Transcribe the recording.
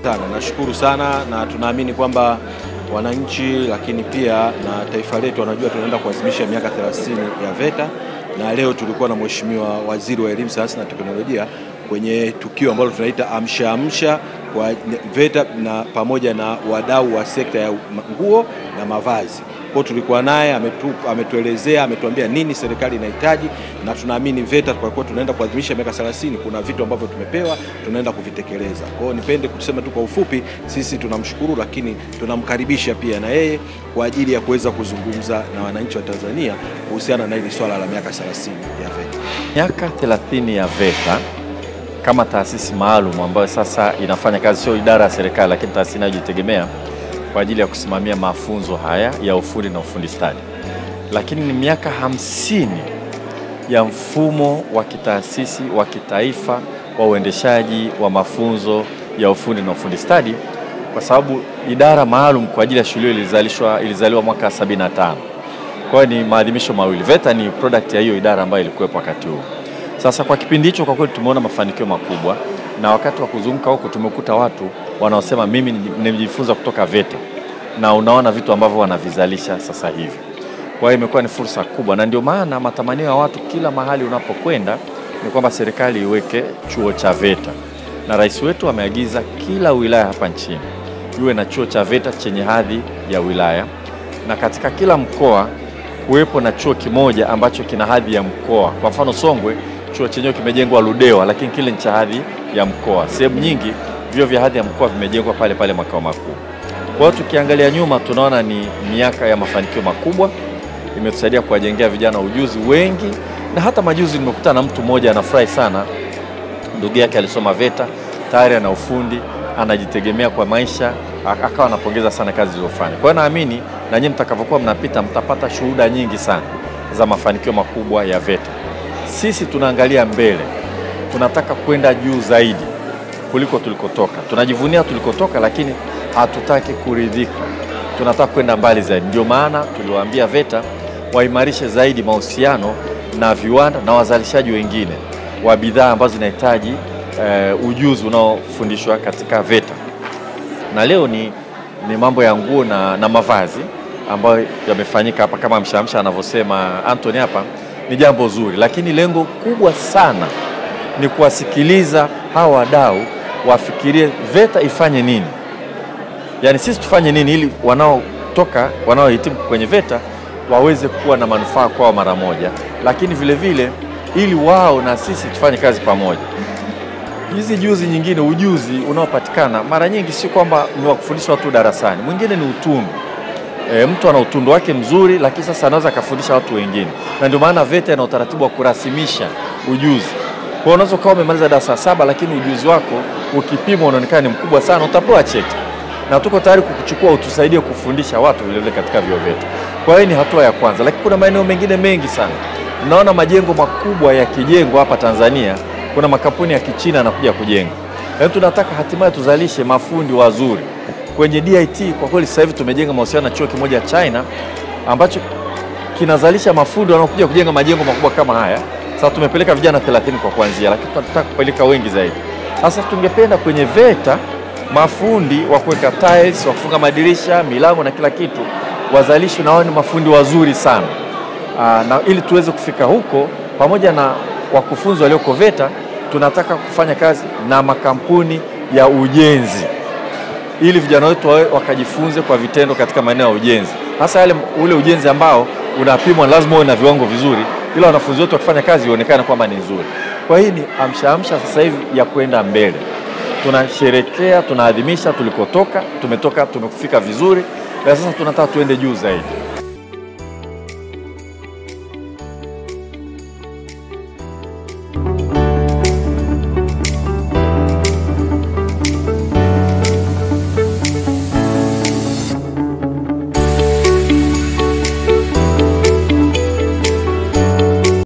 Sana, nashukuru sana na tunaamini kwamba wananchi lakini pia na taifa letu wanajua tunaenda kuadhimisha miaka 30 ya VETA, na leo tulikuwa na Mheshimiwa Waziri wa Elimu, Sayansi na Teknolojia kwenye tukio ambalo tunaita amsha amsha kwa VETA na pamoja na wadau wa sekta ya nguo na mavazi. Kwa tulikuwa naye ametuelezea, ametuambia nini serikali inahitaji, na tunaamini VETA kwa kuwa tunaenda kuadhimisha miaka 30 kuna vitu ambavyo tumepewa tunaenda kuvitekeleza. Kwa hiyo nipende kusema tu kwa ufupi, sisi tunamshukuru lakini tunamkaribisha pia na yeye kwa ajili ya kuweza kuzungumza na wananchi wa Tanzania kuhusiana na hili swala la miaka 30 ya VETA. Miaka 30 ya VETA kama taasisi maalum ambayo sasa inafanya kazi, sio idara ya serikali lakini taasisi inayojitegemea kwa ajili ya kusimamia mafunzo haya ya ufundi na ufundi stadi. Lakini ni miaka 50 ya mfumo wa kitaasisi wa kitaifa wa uendeshaji wa mafunzo ya ufundi na ufundi stadi, kwa sababu idara maalum kwa ajili ya shule ilizaliwa mwaka 75. Kwa hiyo ni maadhimisho mawili. VETA ni product ya hiyo idara ambayo ilikuwepo wakati huo. Sasa kwa kipindi hicho kwa kweli tumeona mafanikio makubwa, na wakati wa kuzunguka huko tumekuta watu wanaosema mimi nimejifunza kutoka VETA, na unaona vitu ambavyo wanavizalisha sasa hivi. Kwa hiyo imekuwa ni fursa kubwa, na ndio maana matamanio ya watu kila mahali unapokwenda ni kwamba serikali iweke chuo cha VETA, na rais wetu ameagiza kila wilaya hapa nchini iwe na chuo cha VETA chenye hadhi ya wilaya, na katika kila mkoa kuwepo na chuo kimoja ambacho kina hadhi ya mkoa. Kwa mfano Songwe chuo chenyewe kimejengwa Ludewa, lakini kile ni cha hadhi ya mkoa. Sehemu nyingi vyuo vya hadhi ya mkoa vimejengwa pale pale makao makuu. Kwa hiyo tukiangalia nyuma tunaona ni miaka ya mafanikio makubwa, imetusaidia kuwajengea vijana ujuzi wengi, na hata majuzi nimekutana na mtu mmoja anafurahi sana, ndugu yake alisoma VETA, tayari ana ufundi, anajitegemea kwa maisha, akawa anapongeza sana kazi zilizofanya. Kwa hiyo naamini na nyinyi mtakavyokuwa mnapita mtapata shuhuda nyingi sana za mafanikio makubwa ya VETA. Sisi tunaangalia mbele, tunataka kwenda juu zaidi kuliko tulikotoka. Tunajivunia tulikotoka, lakini hatutaki kuridhika, tunataka kwenda mbali zaidi. Ndio maana tuliwaambia VETA waimarishe zaidi mahusiano na viwanda na wazalishaji wengine wa bidhaa ambazo zinahitaji ujuzi unaofundishwa katika VETA. Na leo ni mambo ya nguo na mavazi ambayo yamefanyika hapa, kama mshamsha anavyosema Anthony hapa, ni jambo zuri, lakini lengo kubwa sana ni kuwasikiliza hawa wadau wafikirie VETA ifanye nini. Yaani sisi tufanye nini ili wanaohitimu kwenye VETA waweze kuwa na manufaa kwao mara moja, lakini vile vile ili wao na sisi tufanye kazi pamoja. Hizi juzi nyingine, ujuzi unaopatikana mara nyingi si kwamba ni wa kufundisha watu darasani. Mwingine ni utundu. Mtu ana utundu wake mzuri, lakini sasa anaweza kufundisha watu wengine. Na ndio maana VETA ina utaratibu wa kurasimisha ujuzi. Kwa unaweza kuwa umemaliza darasa 7 lakini ujuzi wako ukipimwa unaonekana ni mkubwa sana, utapewa cheti. Na tuko tayari kukuchukua utusaidie kufundisha watu vile vile katika vyuo vyetu. Kwa hiyo ni hatua ya kwanza, lakini kuna maeneo mengine mengi sana. Naona majengo makubwa yakijengwa hapa Tanzania, kuna makampuni ya Kichina yanakuja kujenga. Yaani tunataka hatimaye tuzalishe mafundi wazuri. Kwenye DIT kwa kweli sasa hivi tumejenga mahusiano na chuo kimoja China ambacho kinazalisha mafundi wanaokuja kujenga majengo makubwa kama haya. Sasa tumepeleka vijana 30 kwa kuanzia, lakini tunataka kupeleka wengi zaidi. Sasa tungependa kwenye VETA mafundi wa kuweka tiles, wa kufunga madirisha, milango na kila kitu wazalishwe na wao ni mafundi wazuri sana. Na ili tuweze kufika huko, pamoja na wakufunzi walioko VETA, tunataka kufanya kazi na makampuni ya ujenzi ili vijana wetu wakajifunze kwa vitendo katika maeneo ya ujenzi. Hasa ule ujenzi ambao unapimwa lazima uwe na viwango vizuri, ili wanafunzi wetu wakifanya kazi ionekane kwamba ni nzuri. Kwa hiyo ni amsha sasa hivi ya kwenda mbele. Tunasherehekea, tunaadhimisha tulikotoka, tumefika vizuri, na sasa tunataka tuende juu zaidi.